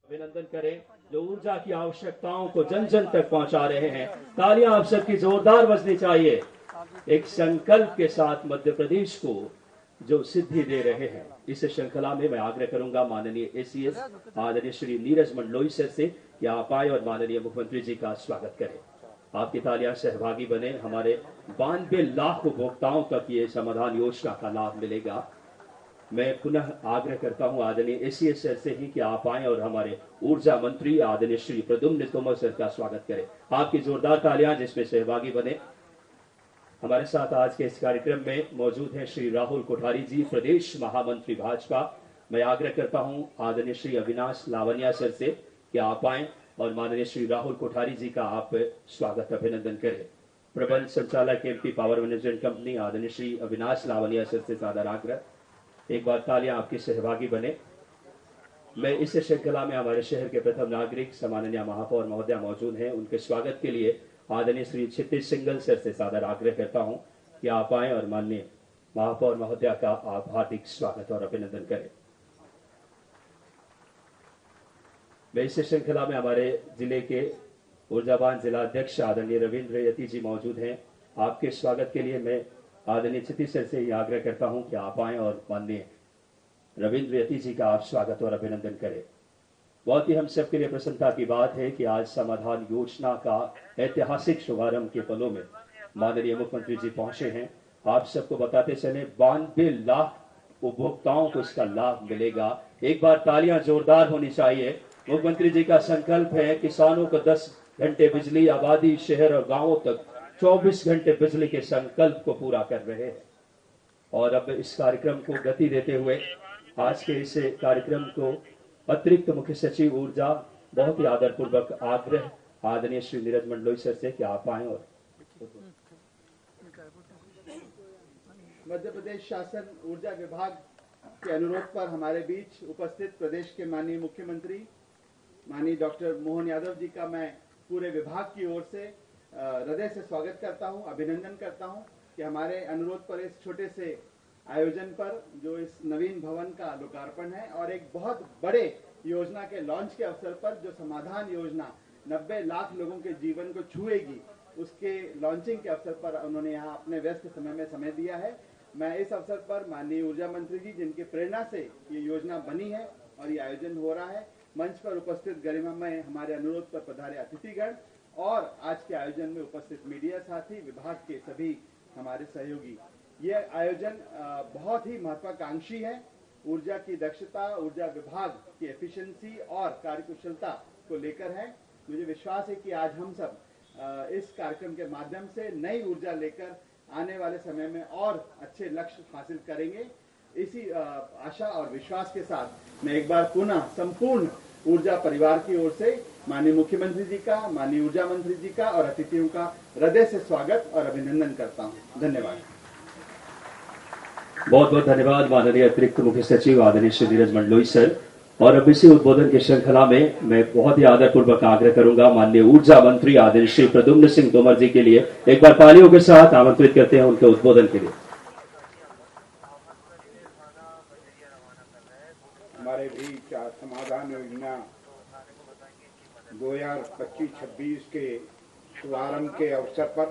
अभिनंदन करें जो ऊर्जा की आवश्यकताओं को जन जन तक पहुंचा रहे हैं। तालियां आप सबकी जोरदार बजनी चाहिए। एक संकल्प के साथ मध्य प्रदेश को जो सिद्धि दे रहे हैं, इस श्रृंखला में मैं आग्रह करूंगा माननीय एसीएस आदरणीय श्री नीरज मंडलोई सर से कि आप आए और माननीय मुख्यमंत्री जी का स्वागत करें। आपकी तालियां सहभागी बने। हमारे 92 लाख उपभोक्ताओं तक ये समाधान योजना का लाभ मिलेगा। मैं पुनः आग्रह करता हूं आदरणीय एसीएस सर से ही कि आप आए और हमारे ऊर्जा मंत्री आदरणीय श्री प्रद्युम्न तोमर सर का स्वागत करें। आपकी जोरदार तालियां जिसमें सहभागी बने। हमारे साथ आज के इस कार्यक्रम में मौजूद हैं श्री राहुल कोठारी जी, प्रदेश महामंत्री भाजपा। मैं आग्रह करता हूं आदरणीय श्री अविनाश लावनिया सर से कि आप आए और माननीय श्री राहुल कोठारी जी का आप स्वागत अभिनंदन करें। प्रबंध संचालक एमपी पावर मैनेजमेंट कंपनी आदरणीय श्री अविनाश लावनिया सर से सादर आग्रह। एक बार तालियां आपके सहभागी बने। मैं इस श्रृंखला में हमारे शहर के प्रथम नागरिक सम्माननीय महापौर महोदया मौजूद हैं। उनके स्वागत के लिए आदरणीय श्री क्षितिज सिंगल सर से सादर आग्रह करता हूं कि आप आए और माननीय महापौर महोदया का आप हार्दिक स्वागत और अभिनंदन करें। मैं इस श्रृंखला में हमारे जिले के ऊर्जावान जिला अध्यक्ष आदरणीय रविंद्र यति जी मौजूद हैं। आपके स्वागत के लिए मैं आदरणीय क्षितिज सर से आग्रह करता हूं कि आप आए और माननीय रविंद्र यति जी का आप स्वागत और अभिनंदन करें। बहुत ही हम सबके लिए प्रसन्नता की बात है कि आज समाधान योजना का ऐतिहासिक शुभारंभ के पलों में माननीय मुख्यमंत्री जी पहुंचे हैं। आप सबको बताते चले 92 लाख उपभोक्ताओं को इसका लाभ मिलेगा। एक बार तालियां जोरदार होनी चाहिए। मुख्यमंत्री जी का संकल्प है किसानों को 10 घंटे बिजली, आबादी शहर और गांवों तक 24 घंटे बिजली के संकल्प को पूरा कर रहे हैं। और अब इस कार्यक्रम को गति देते हुए आज के इस कार्यक्रम को अतिरिक्त मुख्य सचिव ऊर्जा बहुत ही आदरपूर्वक आग्रह आदरणीय श्री नीरज मंडलोई सर से कि आप आए और मध्य प्रदेश शासन ऊर्जा विभाग के अनुरोध पर हमारे बीच उपस्थित प्रदेश के माननीय मुख्यमंत्री माननीय डॉक्टर मोहन यादव जी का मैं पूरे विभाग की ओर से हृदय से स्वागत करता हूं, अभिनंदन करता हूं कि हमारे अनुरोध पर इस छोटे से आयोजन पर जो इस नवीन भवन का लोकार्पण है और एक बहुत बड़े योजना के लॉन्च के अवसर पर जो समाधान योजना 90 लाख लोगों के जीवन को छुएगी, उसके लॉन्चिंग के अवसर पर उन्होंने यहाँ अपने व्यस्त समय में समय दिया है। मैं इस अवसर पर माननीय ऊर्जा मंत्री जी जिनके प्रेरणा से ये योजना बनी है और ये आयोजन हो रहा है, मंच पर उपस्थित गरिमामय हमारे अनुरोध पर पधारे अतिथिगण और आज के आयोजन में उपस्थित मीडिया साथी, विभाग के सभी हमारे सहयोगी, ये आयोजन बहुत ही महत्वाकांक्षी है। ऊर्जा की दक्षता, ऊर्जा विभाग की एफिशिएंसी और कार्यकुशलता को लेकर है। मुझे विश्वास है कि आज हम सब इस कार्यक्रम के माध्यम से नई ऊर्जा लेकर आने वाले समय में और अच्छे लक्ष्य हासिल करेंगे। इसी आशा और विश्वास के साथ मैं एक बार पुनः संपूर्ण ऊर्जा परिवार की ओर से माननीय मुख्यमंत्री जी का, माननीय ऊर्जा मंत्री जी का और अतिथियों का हृदय से स्वागत और अभिनंदन करता हूं। धन्यवाद। बहुत बहुत धन्यवाद माननीय अतिरिक्त मुख्य सचिव आदरणीय श्री नीरज मंडलोई सर। और अब इसी उद्बोधन की श्रृंखला में मैं बहुत ही आदरपूर्वक आग्रह करूंगा माननीय ऊर्जा मंत्री आदरणीय श्री प्रद्युम्न सिंह तोमर जी के लिए एक बार तालियों के साथ आमंत्रित करते हैं उनके उद्बोधन के लिए। हमारे बीच समाधान योजना 2025-26 के शुभारंभ के अवसर पर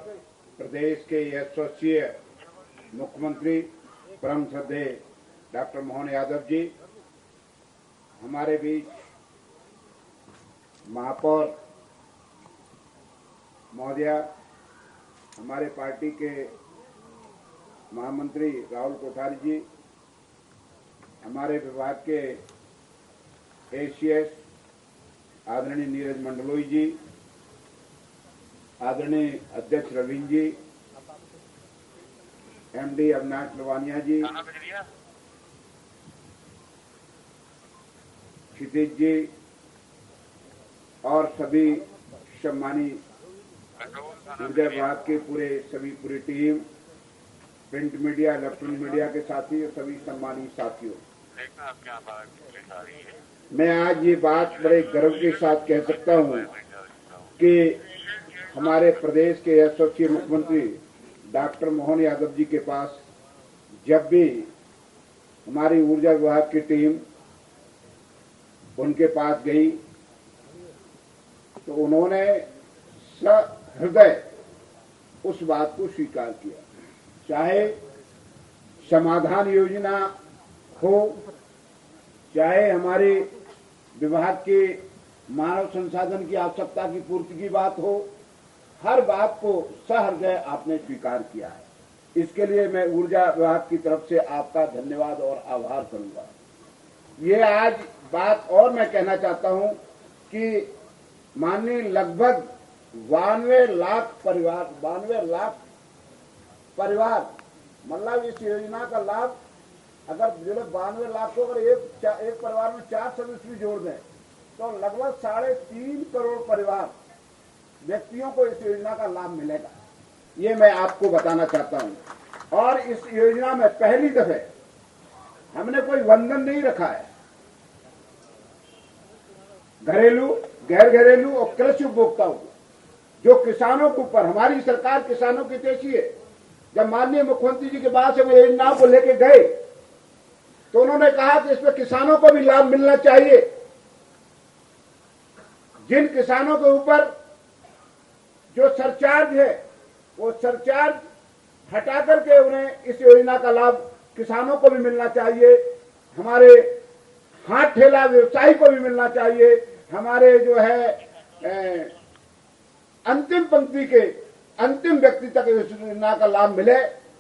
प्रदेश के यशस्वी मुख्यमंत्री परम श्रद्धेय डॉक्टर मोहन यादव जी, हमारे बीच महापौर महोदया, हमारे पार्टी के महामंत्री राहुल कोठारी जी, हमारे विभाग के एसीएस आदरणीय नीरज मंडलोई जी, आदरणीय अध्यक्ष रविंद्र जी, एमडी अविनाश लवानिया जी, क्षितिज जी और सभी सम्मानित ऊर्जा विभाग के पूरी team, print media, electronic media के साथी और सभी सम्मानित साथियों, मैं आज ये बात बड़े गर्व के साथ कह सकता हूँ कि हमारे प्रदेश के यशस्वी मुख्यमंत्री डॉक्टर मोहन यादव जी के पास जब भी हमारी ऊर्जा विभाग की टीम उनके पास गई तो उन्होंने सहृदय उस बात को स्वीकार किया। चाहे समाधान योजना हो, चाहे हमारे विभाग के मानव संसाधन की आवश्यकता की पूर्ति की बात हो, हर बात को सहृदय आपने स्वीकार किया है। इसके लिए मैं ऊर्जा विभाग की तरफ से आपका धन्यवाद और आभार करूंगा। ये आज बात और मैं कहना चाहता हूं कि माननीय लगभग 92 लाख परिवार मतलब इस योजना का लाभ अगर 92 लाख को अगर एक परिवार में 4 सदस्य भी जोड़ दें तो लगभग 3.5 करोड़ परिवार व्यक्तियों को इस योजना का लाभ मिलेगा। ये मैं आपको बताना चाहता हूं। और इस योजना में पहली दफे हमने कोई बंधन नहीं रखा है। घरेलू, गैर घरेलू और कृषि उपभोक्ताओं को, जो किसानों के ऊपर हमारी सरकार किसानों की तेजी है। जब माननीय मुख्यमंत्री जी के पास हम योजनाओं को लेके गए तो उन्होंने कहा कि इसमें किसानों को भी लाभ मिलना चाहिए। जिन किसानों के ऊपर जो सरचार्ज है वो सरचार्ज हटा करके उन्हें इस योजना का लाभ किसानों को भी मिलना चाहिए, हमारे हाथ ठेला व्यवसायी को भी मिलना चाहिए, हमारे जो है अंतिम पंक्ति के अंतिम व्यक्ति तक इस योजना का लाभ मिले।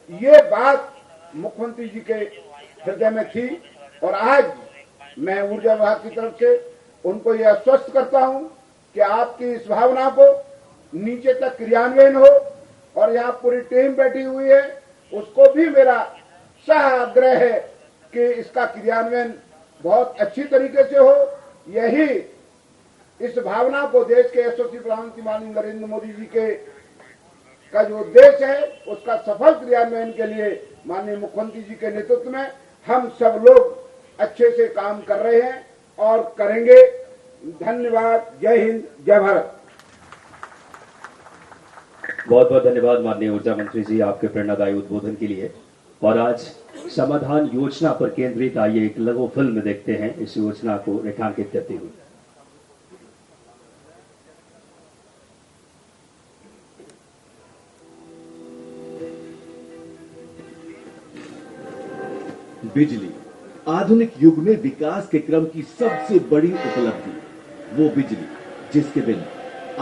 ये बात मुख्यमंत्री जी के हृदय में थी और आज मैं ऊर्जा विभाग की तरफ से उनको यह आश्वस्त करता हूं कि आपकी इस भावना को नीचे तक क्रियान्वयन हो। और यहाँ पूरी टीम बैठी हुई है, उसको भी मेरा आग्रह है कि इसका क्रियान्वयन बहुत अच्छी तरीके से हो। यही इस भावना को देश के यशस्वी प्रधानमंत्री माननीय नरेंद्र मोदी जी के का जो उद्देश्य है उसका सफल क्रियान्वयन के लिए माननीय मुख्यमंत्री जी के नेतृत्व में हम सब लोग अच्छे से काम कर रहे हैं और करेंगे। धन्यवाद। जय हिंद, जय भारत। बहुत बहुत धन्यवाद माननीय ऊर्जा मंत्री जी आपके प्रेरणादायी उद्बोधन के लिए। और आज समाधान योजना पर केंद्रित आइए एक लघु फिल्म देखते हैं इस योजना को रेखांकित करते हुए। बिजली आधुनिक युग में विकास के क्रम की सबसे बड़ी उपलब्धि, वो बिजली जिसके बिना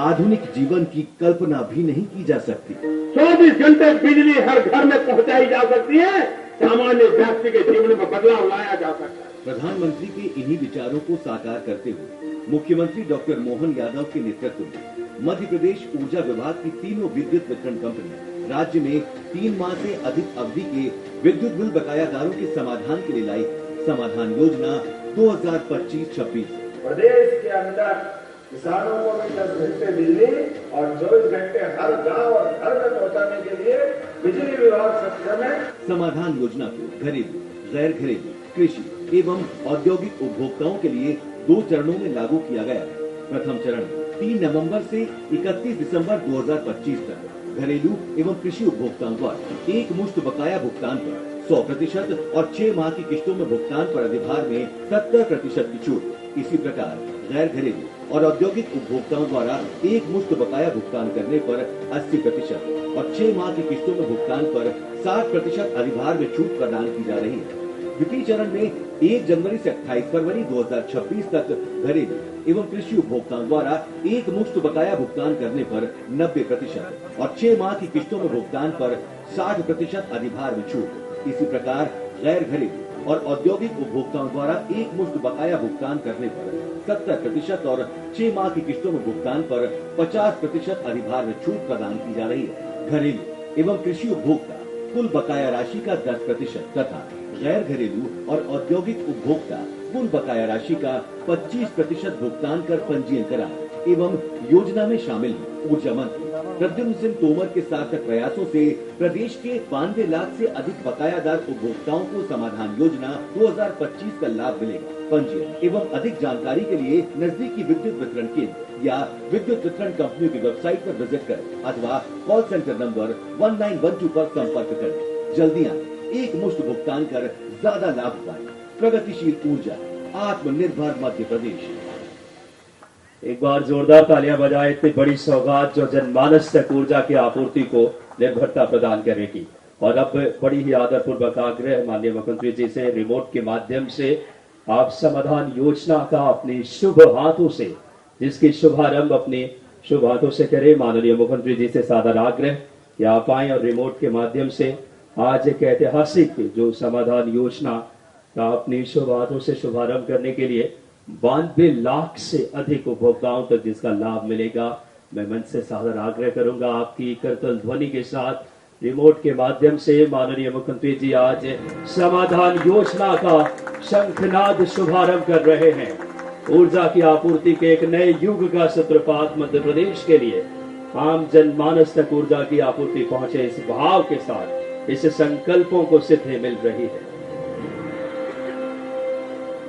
आधुनिक जीवन की कल्पना भी नहीं की जा सकती। 24 घंटे बिजली हर घर में पहुंचाई जा सकती है, सामान्य व्यक्ति के जीवन में बदलाव लाया जा सकता है। प्रधानमंत्री के इन्हीं विचारों को साकार करते हुए मुख्यमंत्री डॉक्टर मोहन यादव के नेतृत्व में मध्य प्रदेश ऊर्जा विभाग की तीनों विद्युत वितरण कंपनी राज्य में 3 माह से अधिक अवधि के विद्युत बिल बकायादारों के समाधान के लिए लाई समाधान योजना 2025-26। प्रदेश के अंदर किसानों को भी 10 घंटे बिजली और 24 घंटे हर गांव और घर में पहुंचाने के लिए बिजली विभाग सक्षम है। समाधान योजना को घरेलू, गैर घरेलू, कृषि एवं औद्योगिक उपभोक्ताओं के लिए 2 चरणों में लागू किया गया है। प्रथम चरण 3 नवंबर से 31 दिसंबर 2025 तक घरेलू एवं कृषि उपभोक्ताओं द्वारा एक मुश्त बकाया भुगतान पर 100% और 6 माह की किस्तों में भुगतान पर अधिभार में 70% की छूट। इसी प्रकार गैर घरेलू और औद्योगिक उपभोक्ताओं द्वारा एक मुश्त बकाया भुगतान करने पर 80% और 6 माह की किस्तों में भुगतान पर 60% अधिभार में छूट प्रदान की जा रही है। द्वितीय चरण में 1 जनवरी से 28 फरवरी 2026 तक घरेलू एवं कृषि उपभोक्ताओं द्वारा एक मुश्त बकाया भुगतान करने पर 90% और 6 माह की किस्तों में भुगतान पर 60% अधिभार में छूट। इसी प्रकार गैर घरेलू और औद्योगिक उपभोक्ताओं द्वारा एक मुश्त बकाया भुगतान करने पर 70% और 6 माह की किस्तों में भुगतान पर 50% अधिभार में छूट प्रदान की जा रही है। घरेलू एवं कृषि उपभोक्ता कुल बकाया राशि का 10% तथा गैर घरेलू और औद्योगिक उपभोक्ता कुल बकाया राशि का 25% भुगतान कर पंजीयन करा एवं योजना में शामिल है। ऊर्जा मंत्री प्रद्युम्न सिंह तोमर के सार्थक प्रयासों से प्रदेश के 92 लाख से अधिक बकायादार उपभोक्ताओं को समाधान योजना 2025 का लाभ मिलेगा। पंजीयन एवं अधिक जानकारी के लिए नजदीकी विद्युत वितरण केंद्र या विद्युत वितरण कंपनियों की वेबसाइट पर विजिट करें अथवा कॉल सेंटर नंबर 1912 पर संपर्क करें। जल्दी आए, एक मुश्त भुगतान कर ज्यादा लाभ पाएं। प्रगतिशील ऊर्जा, आत्मनिर्भर मध्य प्रदेश। एक बार जोरदार तालियां बजाएं। इतनी बड़ी सौगात जो जनमानस तक ऊर्जा की आपूर्ति को निर्भरता प्रदान करेगी। और अब बड़ी ही आदरपूर्वक आग्रह माननीय मुख्यमंत्री जी से, रिमोट के माध्यम से आप समाधान योजना का अपने शुभ हाथों से, जिसकी शुभारंभ अपने शुभ हाथों से करें। माननीय मुख्यमंत्री जी से सादर आग्रह कि आप आए और रिमोट के माध्यम से आज एक ऐतिहासिक जो समाधान योजना का अपनी शुभ हाथों से शुभारंभ करने के लिए 92 लाख से अधिक उपभोक्ताओं तक जिसका लाभ मिलेगा, मैं मन से सादर आग्रह करूंगा आपकी करतल ध्वनि के साथ रिमोट के माध्यम से माननीय मुख्यमंत्री जी आज समाधान योजना का शंखनाद शुभारंभ कर रहे हैं। ऊर्जा की आपूर्ति के एक नए युग का सूत्रपात मध्य प्रदेश के लिए आम जनमानस तक ऊर्जा की आपूर्ति पहुंचे, इस भाव के साथ इस संकल्पों को सिद्धि मिल रही है।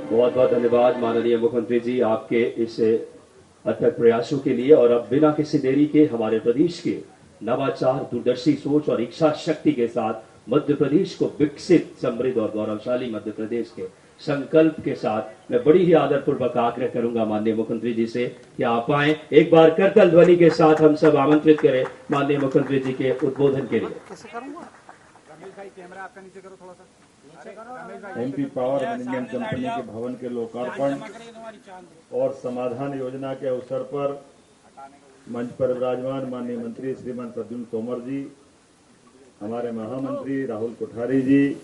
बहुत बहुत धन्यवाद माननीय मुख्यमंत्री जी आपके इस अथक प्रयासों के लिए। और अब बिना किसी देरी के हमारे प्रदेश के नवाचार, दूरदर्शी सोच और इच्छा शक्ति के साथ मध्य प्रदेश को विकसित, समृद्ध और गौरवशाली मध्य प्रदेश के संकल्प के साथ मैं बड़ी ही आदरपूर्वक आग्रह करूंगा माननीय मुख्यमंत्री जी से कि आप आए। एक बार करतल ध्वनि के साथ हम सब आमंत्रित करें माननीय मुख्यमंत्री जी के उद्बोधन के लिए। एमपी पावर मैनेजमेंट कंपनी के भवन के लोकार्पण और समाधान योजना के अवसर पर मंच पर विराजमान माननीय मंत्री श्रीमान प्रद्युम्न तोमर जी, हमारे महामंत्री राहुल कोठारी जी,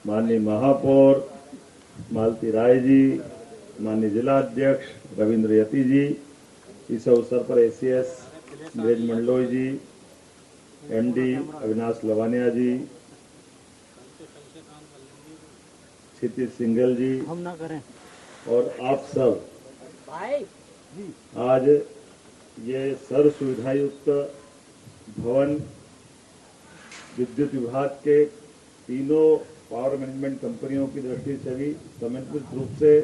माननीय महापौर मालती राय जी, माननीय जिला अध्यक्ष रविंद्र यति जी, इस अवसर पर एसीएस ब्रज मंडलोई जी, एमडी अविनाश लवानिया जी, क्षितिज सिंघल जी, हम ना करें, और आप सब आज ये सर्व सुविधा युक्त भवन विद्युत विभाग के तीनों पावर मैनेजमेंट कंपनियों की दृष्टि से भी समन्वित रूप से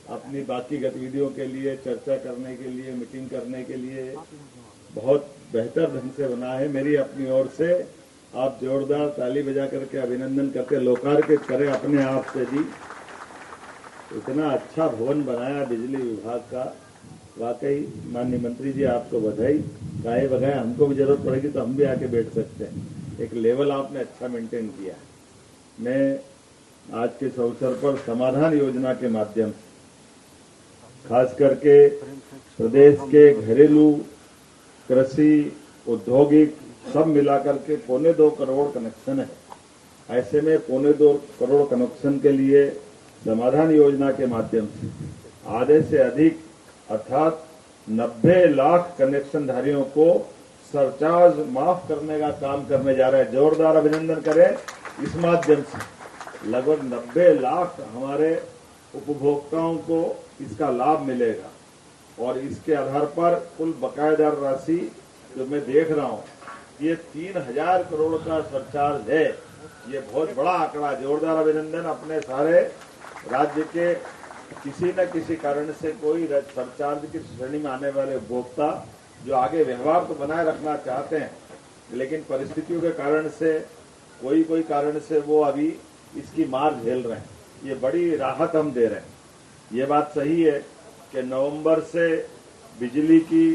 अपनी बाकी गतिविधियों के लिए चर्चा करने के लिए, मीटिंग करने के लिए बहुत बेहतर ढंग से बना है। मेरी अपनी ओर से आप जोरदार ताली बजा करके अभिनंदन करके लोकार्पित करें अपने आप से जी। इतना अच्छा भवन बनाया बिजली विभाग का, वाकई माननीय मंत्री जी आपको बधाई। गाय बगाए हमको भी जरूरत पड़ेगी तो हम भी आके बैठ सकते हैं। एक लेवल आपने अच्छा मेंटेन किया। मैं आज के इस अवसर पर समाधान योजना के माध्यम से खास करके प्रदेश के घरेलू, कृषि, औद्योगिक सब मिलाकर के 2.25 करोड़ कनेक्शन है। ऐसे में 2.25 करोड़ कनेक्शन के लिए समाधान योजना के माध्यम से आधे से अधिक अर्थात 90 लाख कनेक्शन धारियों को सरचार्ज माफ करने का काम करने जा रहे हैं। जोरदार अभिनंदन करें। इस माध्यम से लगभग 90 लाख हमारे उपभोक्ताओं को इसका लाभ मिलेगा और इसके आधार पर कुल बकायेदार राशि जो मैं देख रहा हूँ ये 3000 करोड़ का सरचार्ज है। ये बहुत बड़ा आंकड़ा। जोरदार अभिनंदन। अपने सारे राज्य के किसी न किसी कारण से कोई सरचार्ज की श्रेणी में आने वाले उपभोक्ता जो आगे व्यवहार तो बनाए रखना चाहते हैं लेकिन परिस्थितियों के कारण से कोई कारण से वो अभी इसकी मार झेल रहे हैं। ये बड़ी राहत हम दे रहे हैं। ये बात सही है कि नवंबर से बिजली की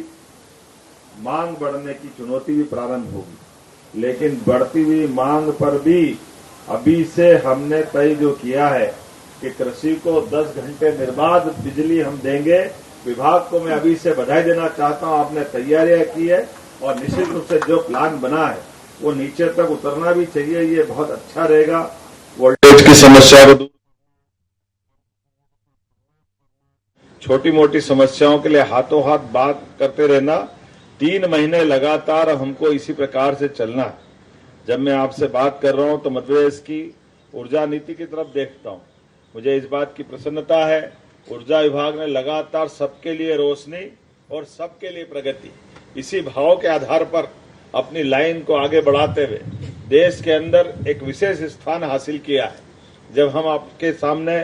मांग बढ़ने की चुनौती भी प्रारंभ होगी, लेकिन बढ़ती हुई मांग पर भी अभी से हमने तय जो किया है कि कृषि को 10 घंटे निर्बाध बिजली हम देंगे। विभाग को मैं अभी से बधाई देना चाहता हूं। आपने तैयारियां की है और निश्चित रूप से जो प्लान बना है वो नीचे तक उतरना भी चाहिए। ये बहुत अच्छा रहेगा। वोल्टेज की समस्या को दूर, छोटी मोटी समस्याओं के लिए हाथों हाथ बात करते रहना। 3 महीने लगातार हमको इसी प्रकार से चलना है। जब मैं आपसे बात कर रहा हूं तो मध्य प्रदेश की ऊर्जा नीति की तरफ देखता हूं। मुझे इस बात की प्रसन्नता है, ऊर्जा विभाग ने लगातार सबके लिए रोशनी और सबके लिए प्रगति, इसी भाव के आधार पर अपनी लाइन को आगे बढ़ाते हुए देश के अंदर एक विशेष स्थान हासिल किया है। जब हम आपके सामने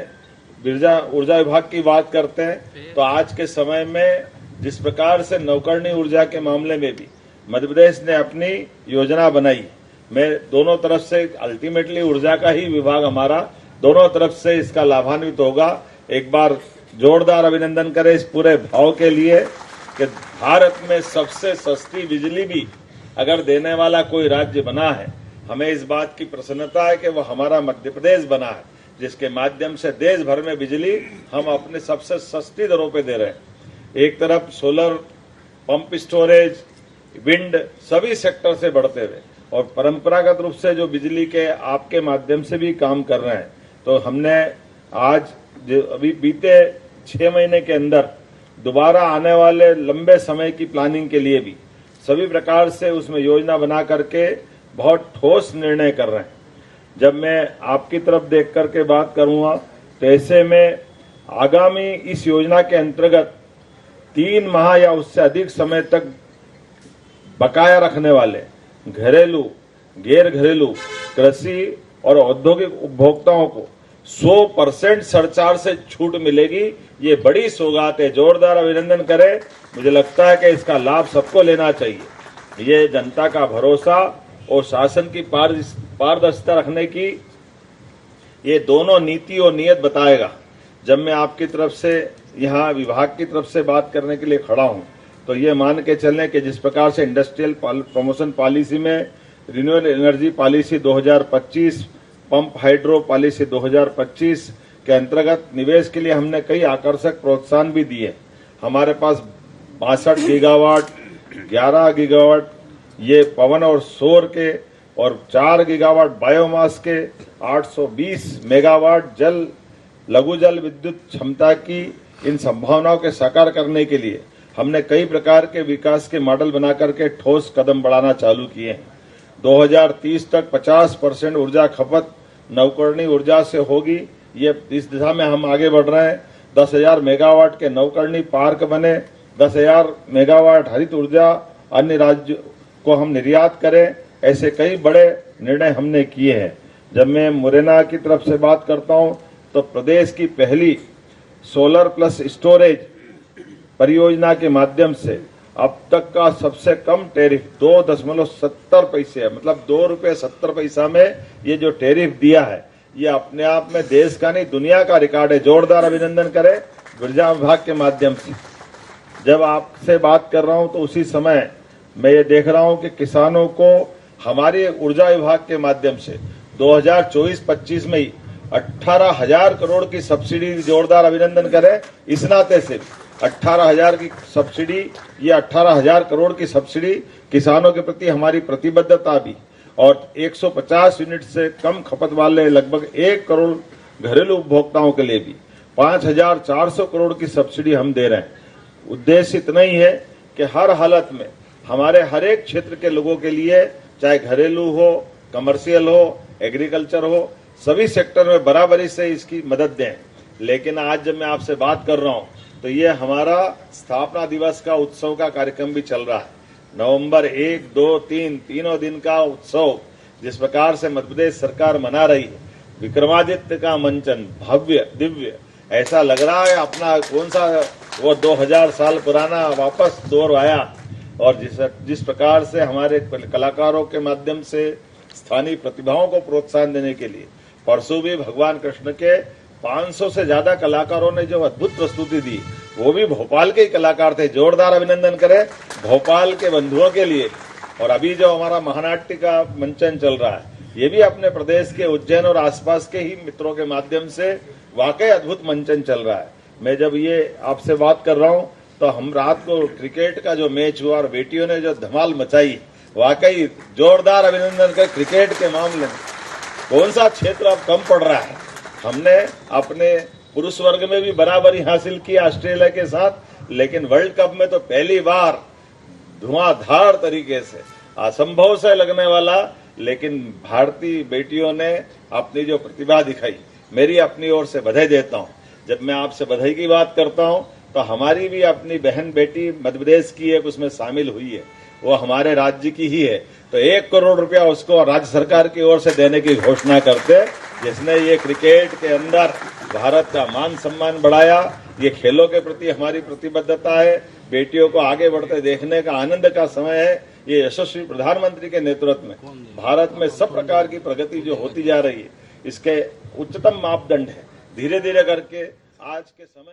ऊर्जा विभाग की बात करते हैं तो आज के समय में जिस प्रकार से नवकरणीय ऊर्जा के मामले में भी मध्य प्रदेश ने अपनी योजना बनाई, मैं दोनों तरफ से अल्टीमेटली ऊर्जा का ही विभाग हमारा दोनों तरफ से इसका लाभान्वित होगा। एक बार जोरदार अभिनंदन करें इस पूरे भाव के लिए कि भारत में सबसे सस्ती बिजली भी अगर देने वाला कोई राज्य बना है, हमें इस बात की प्रसन्नता है कि वो हमारा मध्य प्रदेश बना है, जिसके माध्यम से देश भर में बिजली हम अपने सबसे सस्ती दरों पे दे रहे हैं। एक तरफ सोलर पंप स्टोरेज, विंड, सभी सेक्टर से बढ़ते हुए और परंपरागत रूप से जो बिजली के आपके माध्यम से भी काम कर रहे हैं। तो हमने आज अभी बीते 6 महीने के अंदर दोबारा आने वाले लंबे समय की प्लानिंग के लिए भी सभी प्रकार से उसमें योजना बना करके बहुत ठोस निर्णय कर रहे हैं। जब मैं आपकी तरफ देख करके बात करूंगा तो ऐसे में आगामी इस योजना के अंतर्गत 3 माह या उससे अधिक समय तक बकाया रखने वाले घरेलू, गैर घरेलू, कृषि और औद्योगिक उपभोक्ताओं को 100% सरचार्ज से छूट मिलेगी। ये बड़ी सौगात है, जोरदार अभिनंदन करें। मुझे लगता है कि इसका लाभ सबको लेना चाहिए। ये जनता का भरोसा और शासन की पारदर्शिता रखने की ये दोनों नीति और नियत बताएगा। जब मैं आपकी तरफ से यहाँ विभाग की तरफ से बात करने के लिए खड़ा हूँ तो ये मान के चलें कि जिस प्रकार से इंडस्ट्रियल प्रमोशन पॉलिसी में renewable energy policy 2025, pump hydro policy 2025 के अंतर्गत निवेश के लिए हमने कई आकर्षक प्रोत्साहन भी दिए। हमारे पास 62 गीगावाट, 11 गीगावाट ये पवन और सौर के और 4 गीगावाट बायोमास के, 820 मेगावाट जल लघु जल विद्युत क्षमता की इन संभावनाओं के साकार करने के लिए हमने कई प्रकार के विकास के मॉडल बना करके ठोस कदम बढ़ाना चालू किए हैं। 2030 तक 50% ऊर्जा खपत नवकरणीय ऊर्जा से होगी। ये इस दिशा में हम आगे बढ़ रहे हैं। 10,000 मेगावाट के नवकरणीय पार्क बने, 10,000 मेगावाट हरित ऊर्जा अन्य राज्यों को हम निर्यात करें। ऐसे कई बड़े निर्णय हमने किए हैं। जब मैं मुरैना की तरफ से बात करता हूं तो प्रदेश की पहली सोलर प्लस स्टोरेज परियोजना के माध्यम से अब तक का सबसे कम टैरिफ 2.70 पैसे है, मतलब 2 रुपये 70 पैसा में ये जो टैरिफ दिया है ये अपने आप में देश का नहीं दुनिया का रिकॉर्ड है। जोरदार अभिनंदन करें ऊर्जा विभाग के माध्यम से। जब आपसे बात कर रहा हूं तो उसी समय मैं ये देख रहा हूं कि किसानों को हमारे ऊर्जा विभाग के माध्यम से 2024-25 में ही 18,000 करोड़ की सब्सिडी, जोरदार अभिनंदन करें इस नाते से 18,000 की सब्सिडी, ये 18,000 करोड़ की सब्सिडी किसानों के प्रति हमारी प्रतिबद्धता भी, और 150 यूनिट से कम खपत वाले लगभग 1 करोड़ घरेलू उपभोक्ताओं के लिए भी 5,400 करोड़ की सब्सिडी हम दे रहे हैं। उद्देश्य इतना ही है कि हर हालत में हमारे हर एक क्षेत्र के लोगों के लिए, चाहे घरेलू हो, कमर्शियल हो, एग्रीकल्चर हो, सभी सेक्टर में बराबरी से इसकी मदद दें। लेकिन आज जब मैं आपसे बात कर रहा हूं तो ये हमारा स्थापना दिवस का उत्सव का कार्यक्रम भी चल रहा है। नवंबर 1, 2, 3 तीनों दिन का उत्सव जिस प्रकार से मध्य प्रदेश सरकार मना रही है, विक्रमादित्य का मंचन, भव्य दिव्य, ऐसा लग रहा है अपना कौन सा वो 2000 साल पुराना वापस दौर आया। और जिस प्रकार से हमारे कलाकारों के माध्यम से स्थानीय प्रतिभाओं को प्रोत्साहन देने के लिए परसों भी भगवान कृष्ण के 500 से ज्यादा कलाकारों ने जो अद्भुत प्रस्तुति दी, वो भी भोपाल के ही कलाकार थे। जोरदार अभिनंदन करें भोपाल के बंधुओं के लिए। और अभी जो हमारा महानाट्य का मंचन चल रहा है, ये भी अपने प्रदेश के उज्जैन और आसपास के ही मित्रों के माध्यम से वाकई अद्भुत मंचन चल रहा है। मैं जब ये आपसे बात कर रहा हूँ तो हम रात को क्रिकेट का जो मैच हुआ और बेटियों ने जो धमाल मचाई, वाकई जोरदार अभिनंदन कर। क्रिकेट के मामले में कौन सा क्षेत्र अब कम पड़ रहा है। हमने अपने पुरुष वर्ग में भी बराबरी हासिल की ऑस्ट्रेलिया के साथ, लेकिन वर्ल्ड कप में तो पहली बार धुआंधार तरीके से, असंभव से लगने वाला, लेकिन भारतीय बेटियों ने अपनी जो प्रतिभा दिखाई, मेरी अपनी ओर से बधाई देता हूं। जब मैं आपसे बधाई की बात करता हूं तो हमारी भी अपनी बहन बेटी मध्य प्रदेश की एक उसमें शामिल हुई है, वो हमारे राज्य की ही है। तो 1 करोड़ रुपया उसको राज्य सरकार की ओर से देने की घोषणा करते, जिसने ये क्रिकेट के अंदर भारत का मान सम्मान बढ़ाया। ये खेलों के प्रति हमारी प्रतिबद्धता है। बेटियों को आगे बढ़ते देखने का आनंद का समय है। ये यशस्वी प्रधानमंत्री के नेतृत्व में भारत में सब प्रकार की प्रगति जो होती जा रही है, इसके उच्चतम मापदंड है। धीरे धीरे करके आज के समय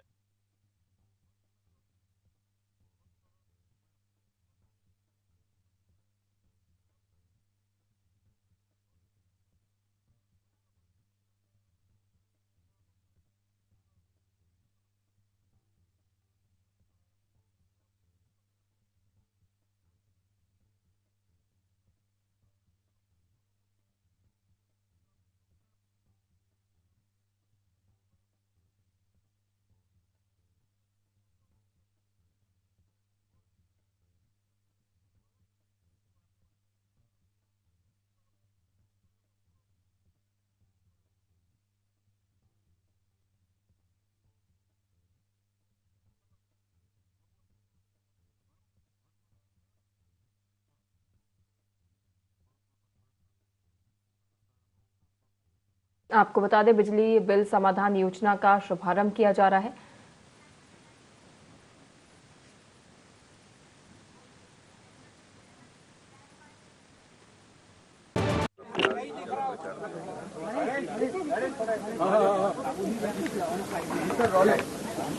आपको बता दें, बिजली बिल समाधान योजना का शुभारंभ किया जा रहा है।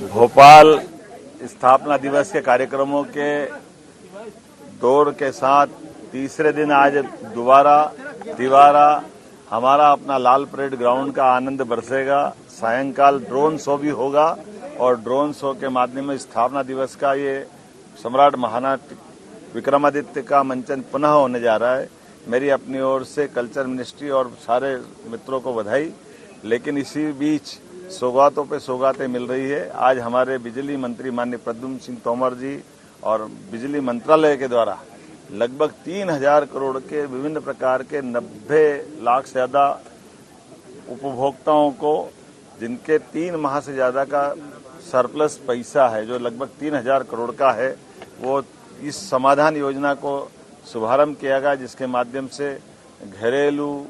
भोपाल स्थापना दिवस के कार्यक्रमों के दौर के साथ तीसरे दिन आज दोबारा हमारा अपना लाल परेड ग्राउंड का आनंद बरसेगा। सायंकाल ड्रोन शो भी होगा और ड्रोन शो के माध्यम में स्थापना दिवस का ये सम्राट महानायक विक्रमादित्य का मंचन पुनः होने जा रहा है। मेरी अपनी ओर से कल्चर मिनिस्ट्री और सारे मित्रों को बधाई। लेकिन इसी बीच सौगातों पे सौगातें मिल रही है। आज हमारे बिजली मंत्री माननीय प्रद्युम्न सिंह तोमर जी और बिजली मंत्रालय के द्वारा लगभग 3000 करोड़ के विभिन्न प्रकार के 90 लाख से ज्यादा उपभोक्ताओं को, जिनके 3 माह से ज्यादा का सरप्लस पैसा है, जो लगभग 3000 करोड़ का है, वो इस समाधान योजना को शुभारंभ किया गया, जिसके माध्यम से घरेलू,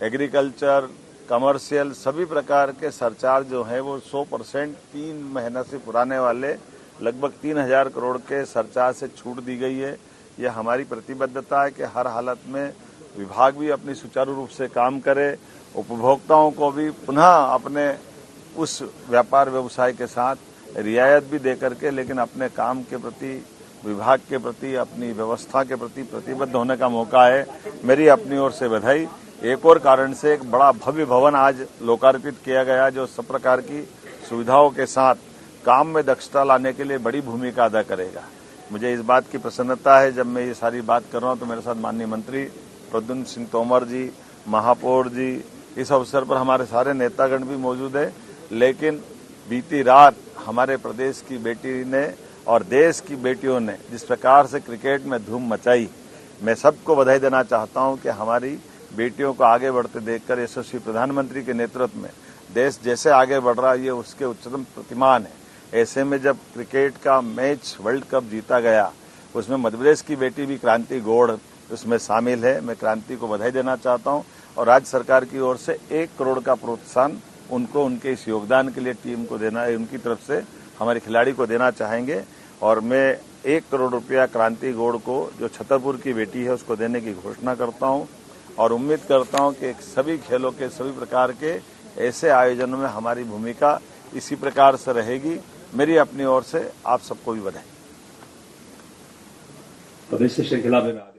एग्रीकल्चर, कमर्शियल सभी प्रकार के सरचार्ज जो है वो 100% 3 महीना से पुराने वाले लगभग 3000 करोड़ के सरचार्ज से छूट दी गई है। यह हमारी प्रतिबद्धता है कि हर हालत में विभाग भी अपनी सुचारू रूप से काम करे, उपभोक्ताओं को भी पुनः अपने उस व्यापार व्यवसाय के साथ रियायत भी दे करके, लेकिन अपने काम के प्रति, विभाग के प्रति, अपनी व्यवस्था के प्रति प्रतिबद्ध होने का मौका है। मेरी अपनी ओर से बधाई। एक और कारण से एक बड़ा भव्य भवन आज लोकार्पित किया गया, जो सब प्रकार की सुविधाओं के साथ काम में दक्षता लाने के लिए बड़ी भूमिका अदा करेगा। मुझे इस बात की प्रसन्नता है, जब मैं ये सारी बात कर रहा हूँ तो मेरे साथ माननीय मंत्री प्रद्युम्न सिंह तोमर जी, महापौर जी, इस अवसर पर हमारे सारे नेतागण भी मौजूद है। लेकिन बीती रात हमारे प्रदेश की बेटी ने और देश की बेटियों ने जिस प्रकार से क्रिकेट में धूम मचाई, मैं सबको बधाई देना चाहता हूं कि हमारी बेटियों को आगे बढ़ते देखकर यशस्वी प्रधानमंत्री के नेतृत्व में देश जैसे आगे बढ़ रहा है, ये उसके उच्चतम प्रतिमान है। ऐसे में जब क्रिकेट का मैच वर्ल्ड कप जीता गया, उसमें मध्य प्रदेश की बेटी भी क्रांति गौड़ उसमें शामिल है। मैं क्रांति को बधाई देना चाहता हूं और राज्य सरकार की ओर से 1 करोड़ का प्रोत्साहन उनको उनके इस योगदान के लिए टीम को देना है, उनकी तरफ से हमारे खिलाड़ी को देना चाहेंगे। और मैं 1 करोड़ रुपया क्रांति गौड़ को, जो छतरपुर की बेटी है, उसको देने की घोषणा करता हूं और उम्मीद करता हूं कि सभी खेलों के सभी प्रकार के ऐसे आयोजनों में हमारी भूमिका इसी प्रकार से रहेगी। मेरी अपनी ओर से आप सबको भी बधाई। प्रदेश श्रृंखला में